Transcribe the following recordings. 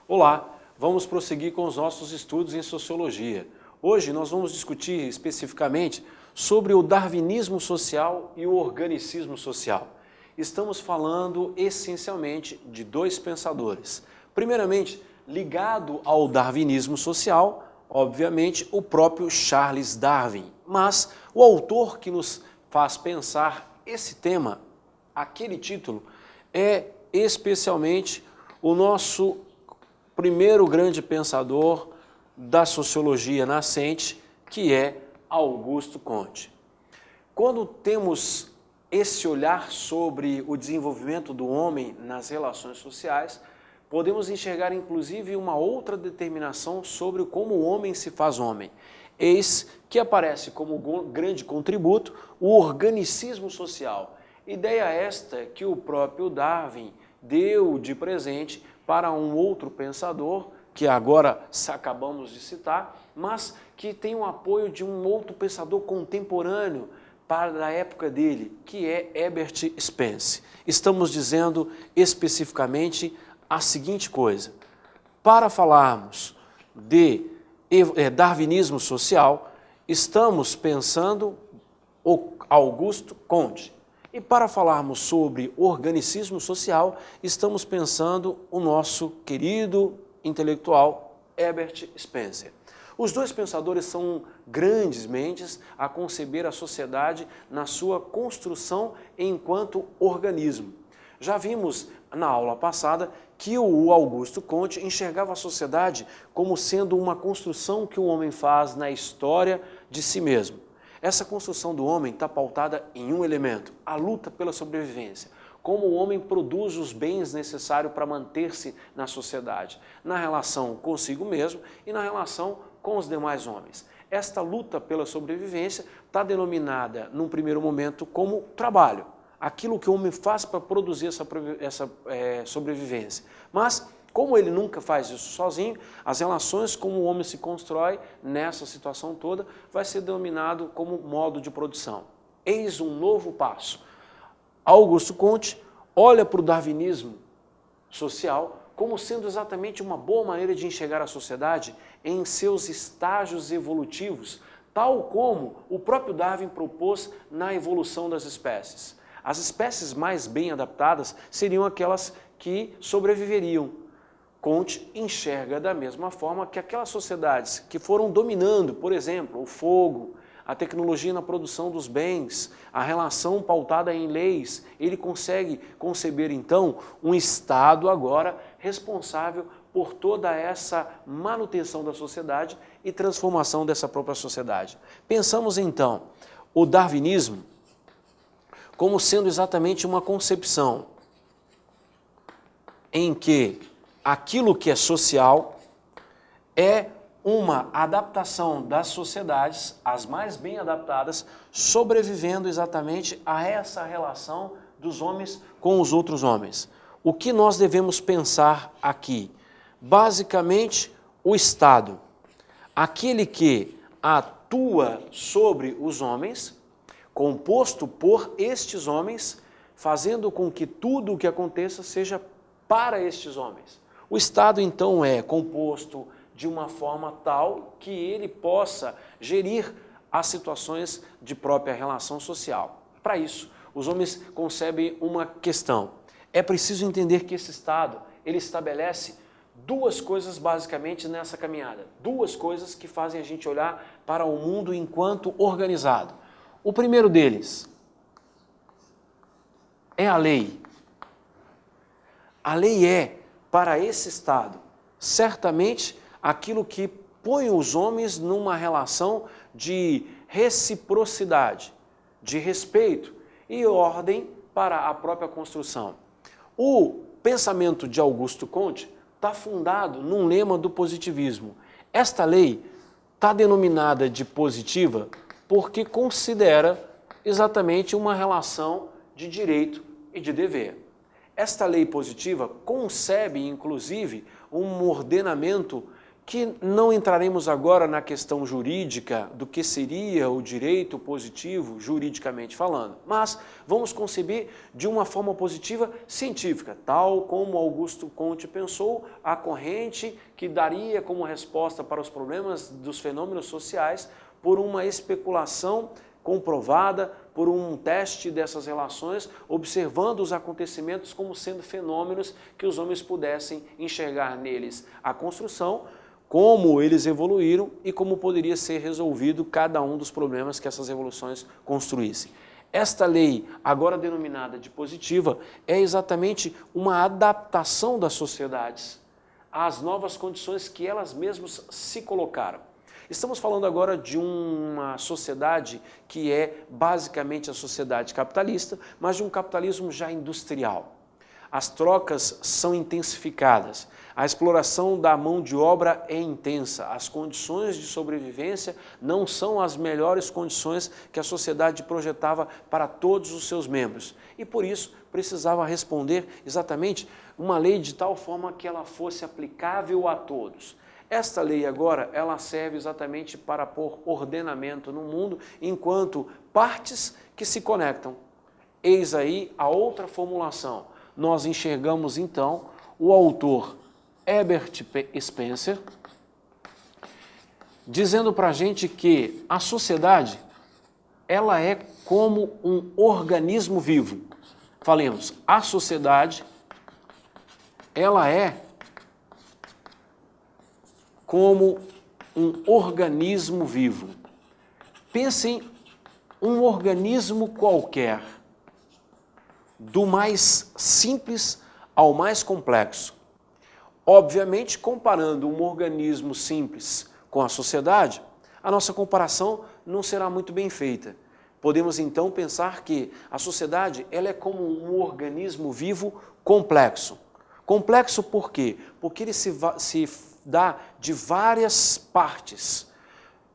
Olá, vamos prosseguir com os nossos estudos em Sociologia. Hoje nós vamos discutir especificamente sobre o darwinismo social e o organicismo social. Estamos falando essencialmente de dois pensadores. Primeiramente, ligado ao darwinismo social, obviamente, o próprio Charles Darwin. Mas o autor que nos faz pensar esse tema, aquele título, é especialmente o nosso primeiro grande pensador da sociologia nascente, que é Augusto Comte. Quando temos esse olhar sobre o desenvolvimento do homem nas relações sociais, podemos enxergar inclusive uma outra determinação sobre como o homem se faz homem. Eis que aparece como grande contributo o organicismo social. Ideia esta que o próprio Darwin deu de presente para um outro pensador, que agora acabamos de citar, mas que tem o apoio de um outro pensador contemporâneo para a época dele, que é Herbert Spencer. Estamos dizendo especificamente a seguinte coisa: para falarmos de darwinismo social, estamos pensando o Augusto Comte. E para falarmos sobre organicismo social, estamos pensando o nosso querido intelectual Herbert Spencer. Os dois pensadores são grandes mentes a conceber a sociedade na sua construção enquanto organismo. Já vimos na aula passada que o Augusto Comte enxergava a sociedade como sendo uma construção que o homem faz na história de si mesmo. Essa construção do homem está pautada em um elemento, a luta pela sobrevivência. Como o homem produz os bens necessários para manter-se na sociedade, na relação consigo mesmo e na relação com os demais homens. Esta luta pela sobrevivência está denominada, num primeiro momento, como trabalho. Aquilo que o homem faz para produzir essa sobrevivência. Mas, como ele nunca faz isso sozinho, as relações como o homem se constrói nessa situação toda vai ser denominado como modo de produção. Eis um novo passo. Augusto Comte olha para o darwinismo social como sendo exatamente uma boa maneira de enxergar a sociedade em seus estágios evolutivos, tal como o próprio Darwin propôs na evolução das espécies. As espécies mais bem adaptadas seriam aquelas que sobreviveriam. Comte enxerga da mesma forma que aquelas sociedades que foram dominando, por exemplo, o fogo, a tecnologia na produção dos bens, a relação pautada em leis, ele consegue conceber então um Estado agora responsável por toda essa manutenção da sociedade e transformação dessa própria sociedade. Pensamos então o darwinismo como sendo exatamente uma concepção em que aquilo que é social é uma adaptação das sociedades, as mais bem adaptadas, sobrevivendo exatamente a essa relação dos homens com os outros homens. O que nós devemos pensar aqui? Basicamente, o Estado, aquele que atua sobre os homens, composto por estes homens, fazendo com que tudo o que aconteça seja para estes homens. O Estado, então, é composto de uma forma tal que ele possa gerir as situações de própria relação social. Para isso, os homens concebem uma questão. É preciso entender que esse Estado, ele estabelece duas coisas basicamente nessa caminhada. Duas coisas que fazem a gente olhar para o mundo enquanto organizado. O primeiro deles é a lei. A lei é, para esse Estado, certamente aquilo que põe os homens numa relação de reciprocidade, de respeito e ordem para a própria construção. O pensamento de Augusto Comte está fundado num lema do positivismo. Esta lei está denominada de positiva porque considera exatamente uma relação de direito e de dever. Esta lei positiva concebe, inclusive, um ordenamento que não entraremos agora na questão jurídica do que seria o direito positivo, juridicamente falando, mas vamos conceber de uma forma positiva científica, tal como Augusto Comte pensou, a corrente que daria como resposta para os problemas dos fenômenos sociais por uma especulação comprovada, por um teste dessas relações, observando os acontecimentos como sendo fenômenos que os homens pudessem enxergar neles a construção, como eles evoluíram e como poderia ser resolvido cada um dos problemas que essas evoluções construíssem. Esta lei, agora denominada de positiva, é exatamente uma adaptação das sociedades às novas condições que elas mesmas se colocaram. Estamos falando agora de uma sociedade que é basicamente a sociedade capitalista, mas de um capitalismo já industrial. As trocas são intensificadas, a exploração da mão de obra é intensa, as condições de sobrevivência não são as melhores condições que a sociedade projetava para todos os seus membros. E por isso precisava responder exatamente uma lei de tal forma que ela fosse aplicável a todos. Esta lei agora, ela serve exatamente para pôr ordenamento no mundo enquanto partes que se conectam. Eis aí a outra formulação. Nós enxergamos então o autor Herbert Spencer dizendo para a gente que a sociedade ela é como um organismo vivo. Falemos, a sociedade ela é como um organismo vivo. Pensem um organismo qualquer, do mais simples ao mais complexo. Obviamente, comparando um organismo simples com a sociedade, a nossa comparação não será muito bem feita. Podemos então pensar que a sociedade ela é como um organismo vivo complexo. Complexo por quê? Porque ele se dá de várias partes.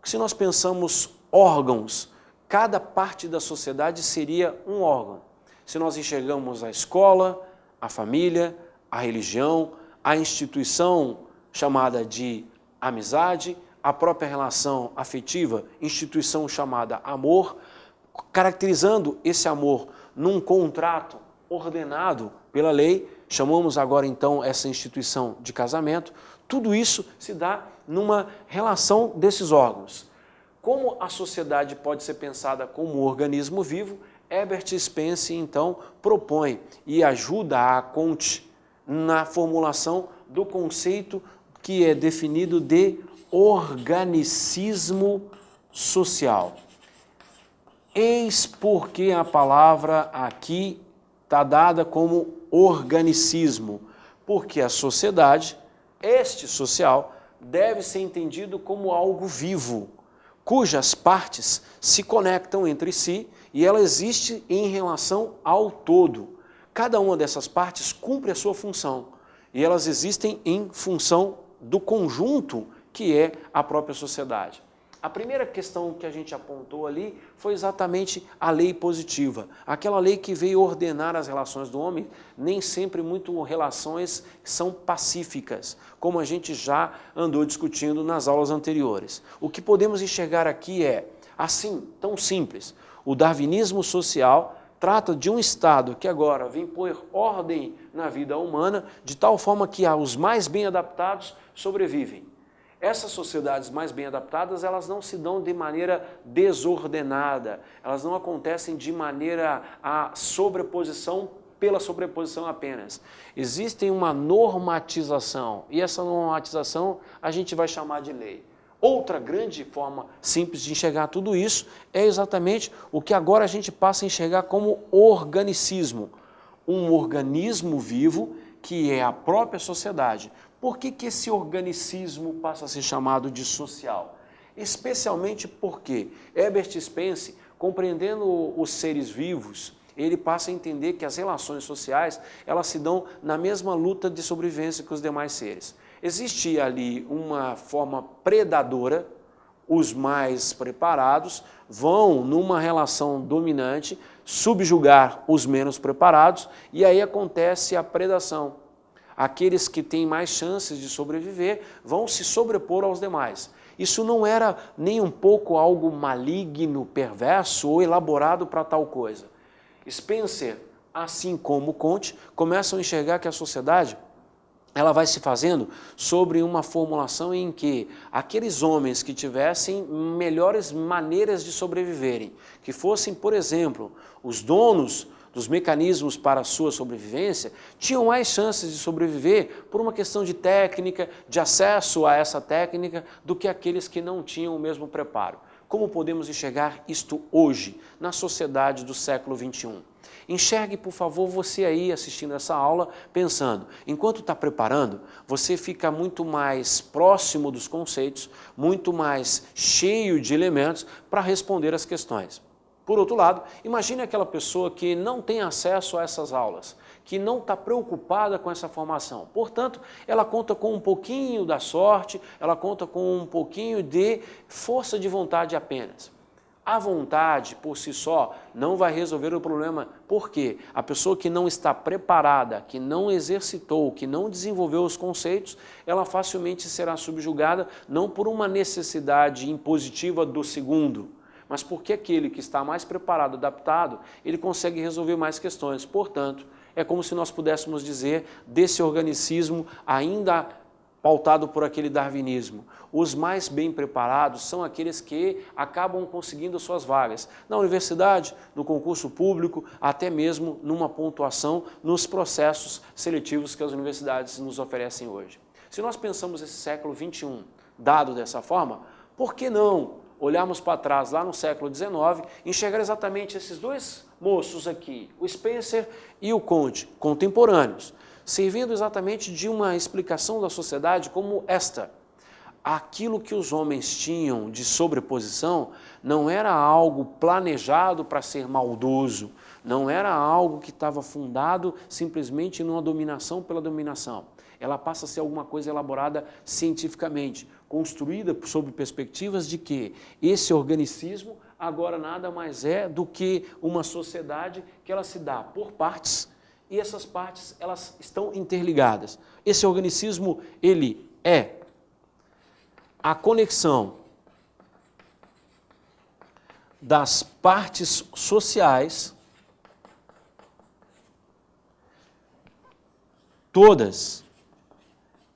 Se nós pensamos órgãos, cada parte da sociedade seria um órgão. Se nós enxergamos a escola, a família, a religião, a instituição chamada de amizade, a própria relação afetiva, instituição chamada amor, caracterizando esse amor num contrato ordenado pela lei, chamamos agora então essa instituição de casamento. Tudo isso se dá numa relação desses órgãos. Como a sociedade pode ser pensada como um organismo vivo, Herbert Spencer então propõe e ajuda a Comte na formulação do conceito que é definido de organicismo social. Eis porque a palavra aqui está dada como organicismo, porque a sociedade, este social, deve ser entendido como algo vivo, cujas partes se conectam entre si e ela existe em relação ao todo. Cada uma dessas partes cumpre a sua função e elas existem em função do conjunto que é a própria sociedade. A primeira questão que a gente apontou ali foi exatamente a lei positiva, aquela lei que veio ordenar as relações do homem, nem sempre muito relações que são pacíficas, como a gente já andou discutindo nas aulas anteriores. O que podemos enxergar aqui é, assim, tão simples, o darwinismo social trata de um Estado que agora vem pôr ordem na vida humana, de tal forma que os mais bem adaptados sobrevivem. Essas sociedades mais bem adaptadas, elas não se dão de maneira desordenada, elas não acontecem de maneira a sobreposição pela sobreposição apenas. Existe uma normatização e essa normatização a gente vai chamar de lei. Outra grande forma simples de enxergar tudo isso é exatamente o que agora a gente passa a enxergar como organicismo. Um organismo vivo que é a própria sociedade. Por que esse organicismo passa a ser chamado de social? Especialmente porque Herbert Spencer, compreendendo os seres vivos, ele passa a entender que as relações sociais elas se dão na mesma luta de sobrevivência que os demais seres. Existe ali uma forma predadora, os mais preparados vão numa relação dominante subjugar os menos preparados e aí acontece a predação. aqueles que têm mais chances de sobreviver vão se sobrepor aos demais. Isso não era nem um pouco algo maligno, perverso ou elaborado para tal coisa. Spencer, assim como Comte, começam a enxergar que a sociedade ela vai se fazendo sobre uma formulação em que aqueles homens que tivessem melhores maneiras de sobreviverem, que fossem, por exemplo, os donos dos mecanismos para a sua sobrevivência, tinham mais chances de sobreviver por uma questão de técnica, de acesso a essa técnica, do que aqueles que não tinham o mesmo preparo. Como podemos enxergar isto hoje, na sociedade do século XXI? Enxergue, por favor, você aí assistindo essa aula, pensando, enquanto está preparando, você fica muito mais próximo dos conceitos, muito mais cheio de elementos para responder as questões. Por outro lado, imagine aquela pessoa que não tem acesso a essas aulas, que não está preocupada com essa formação. Portanto, ela conta com um pouquinho da sorte, ela conta com um pouquinho de força de vontade apenas. A vontade, por si só, não vai resolver o problema, porque a pessoa que não está preparada, que não exercitou, que não desenvolveu os conceitos, ela facilmente será subjugada, não por uma necessidade impositiva do segundo, mas porque aquele que está mais preparado, adaptado, ele consegue resolver mais questões. Portanto, é como se nós pudéssemos dizer desse organicismo ainda pautado por aquele darwinismo. Os mais bem preparados são aqueles que acabam conseguindo suas vagas na universidade, no concurso público, até mesmo numa pontuação nos processos seletivos que as universidades nos oferecem hoje. Se nós pensamos esse século XXI dado dessa forma, por que não olharmos para trás lá no século XIX e enxergar exatamente esses dois moços aqui, o Spencer e o Comte, contemporâneos, servindo exatamente de uma explicação da sociedade como esta. Aquilo que os homens tinham de sobreposição não era algo planejado para ser maldoso, não era algo que estava fundado simplesmente numa dominação pela dominação. Ela passa a ser alguma coisa elaborada cientificamente, construída sob perspectivas de que esse organicismo agora nada mais é do que uma sociedade que ela se dá por partes, e essas partes elas estão interligadas. Esse organicismo, ele é a conexão das partes sociais, todas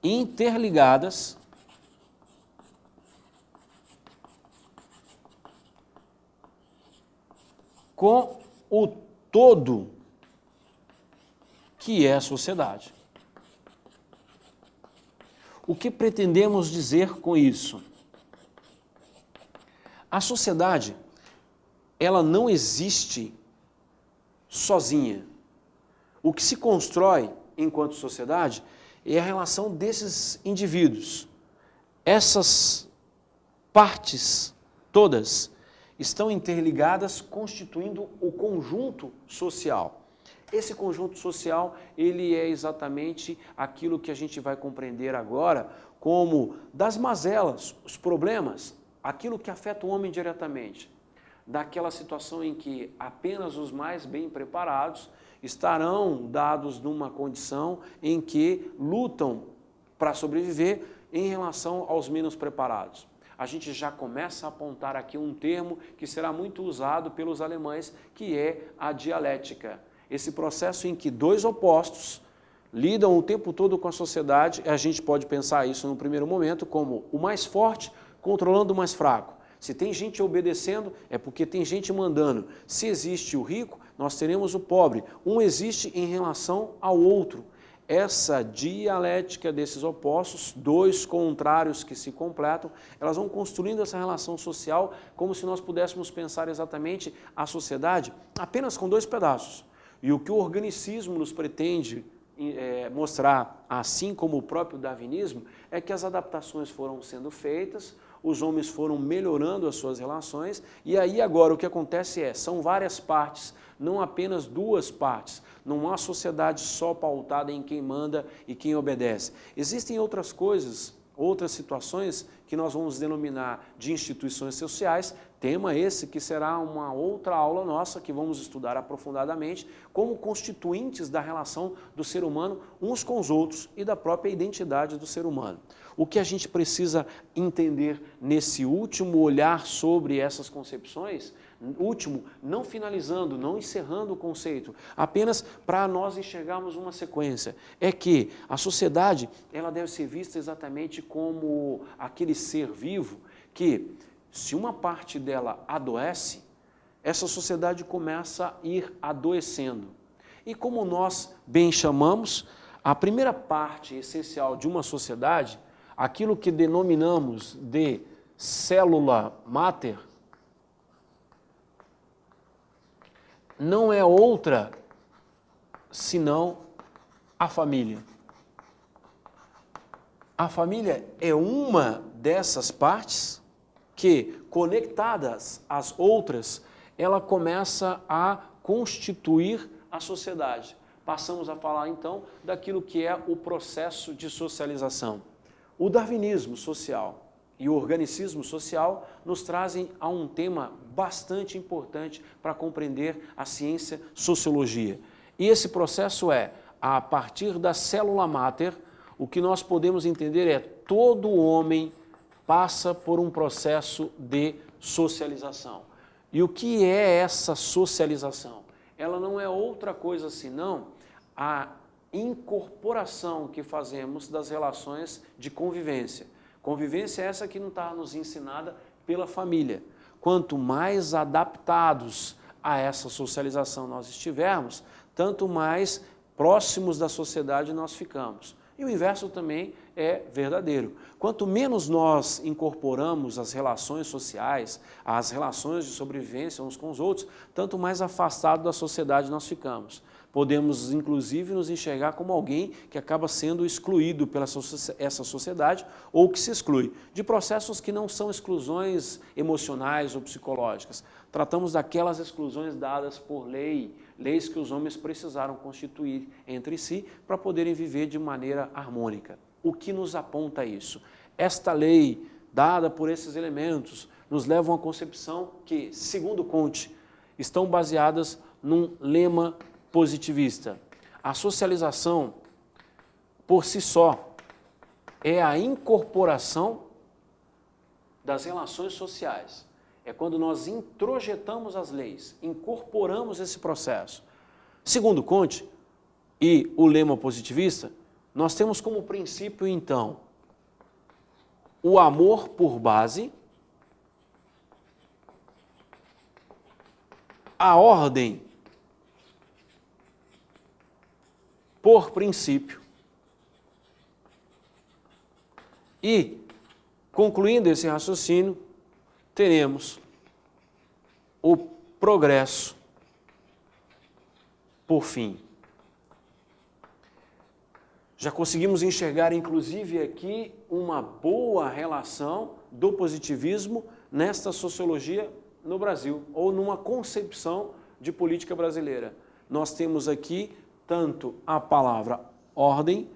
interligadas com o todo que é a sociedade. O que pretendemos dizer com isso? A sociedade, ela não existe sozinha. O que se constrói enquanto sociedade é a relação desses indivíduos. Essas partes todas estão interligadas, constituindo o conjunto social. Esse conjunto social, ele é exatamente aquilo que a gente vai compreender agora como das mazelas, os problemas, aquilo que afeta o homem diretamente. Daquela situação em que apenas os mais bem preparados estarão dados numa condição em que lutam para sobreviver em relação aos menos preparados. A gente já começa a apontar aqui um termo que será muito usado pelos alemães, que é a dialética. Esse processo em que dois opostos lidam o tempo todo com a sociedade, a gente pode pensar isso no primeiro momento como o mais forte controlando o mais fraco. Se tem gente obedecendo, é porque tem gente mandando. Se existe o rico, nós teremos o pobre. Um existe em relação ao outro. Essa dialética desses opostos, dois contrários que se completam, elas vão construindo essa relação social como se nós pudéssemos pensar exatamente a sociedade apenas com dois pedaços. E o que o organicismo nos pretende mostrar, assim como o próprio darwinismo, é que as adaptações foram sendo feitas, os homens foram melhorando as suas relações, e aí agora o que acontece são várias partes, não apenas duas partes, não há sociedade só pautada em quem manda e quem obedece. Existem outras coisas outras situações que nós vamos denominar de instituições sociais, tema esse que será uma outra aula nossa que vamos estudar aprofundadamente como constituintes da relação do ser humano uns com os outros e da própria identidade do ser humano. O que a gente precisa entender nesse último olhar sobre essas concepções, último, não finalizando, não encerrando o conceito, apenas para nós enxergarmos uma sequência, é que a sociedade ela deve ser vista exatamente como aquele ser vivo que, se uma parte dela adoece, essa sociedade começa a ir adoecendo. E como nós bem chamamos, a primeira parte essencial de uma sociedade, aquilo que denominamos de célula máter, não é outra senão a família. A família é uma dessas partes que, conectadas às outras, ela começa a constituir a sociedade. Passamos a falar, então, daquilo que é o processo de socialização. O darwinismo social e o organicismo social nos trazem a um tema bastante importante para compreender a ciência sociologia. E esse processo é, a partir da célula máter, o que nós podemos entender é todo homem passa por um processo de socialização. E o que é essa socialização? Ela não é outra coisa senão a incorporação que fazemos das relações de convivência. Convivência é essa que não está nos ensinada pela família. Quanto mais adaptados a essa socialização nós estivermos, tanto mais próximos da sociedade nós ficamos. E o inverso também é verdadeiro. Quanto menos nós incorporamos as relações sociais, as relações de sobrevivência uns com os outros, tanto mais afastados da sociedade nós ficamos. Podemos, inclusive, nos enxergar como alguém que acaba sendo excluído pela essa sociedade ou que se exclui de processos que não são exclusões emocionais ou psicológicas. Tratamos daquelas exclusões dadas por lei, leis que os homens precisaram constituir entre si para poderem viver de maneira harmônica. O que nos aponta isso? Esta lei, dada por esses elementos, nos leva a uma concepção que, segundo Comte, estão baseadas num lema positivista. A socialização, por si só, é a incorporação das relações sociais. É quando nós introjetamos as leis, incorporamos esse processo. Segundo Comte e o lema positivista, nós temos como princípio, então, o amor por base, a ordem por princípio e, concluindo esse raciocínio, teremos o progresso por fim. Já conseguimos enxergar, inclusive, aqui uma boa relação do positivismo nesta sociologia no Brasil, ou numa concepção de política brasileira. Nós temos aqui tanto a palavra ordem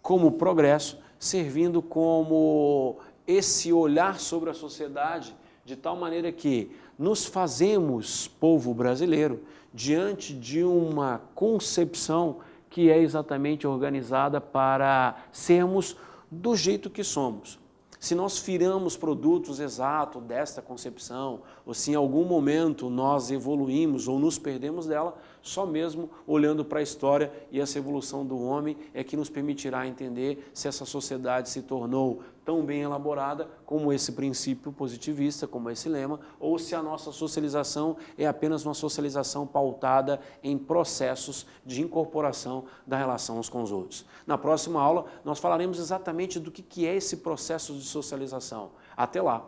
como progresso, servindo como esse olhar sobre a sociedade, de tal maneira que nos fazemos povo brasileiro diante de uma concepção que é exatamente organizada para sermos do jeito que somos. Se nós viramos produtos exatos desta concepção, ou se em algum momento nós evoluímos ou nos perdemos dela, só mesmo olhando para a história e essa evolução do homem é que nos permitirá entender se essa sociedade se tornou tão bem elaborada como esse princípio positivista, como esse lema, ou se a nossa socialização é apenas uma socialização pautada em processos de incorporação da relação uns com os outros. Na próxima aula, nós falaremos exatamente do que é esse processo de socialização. Até lá!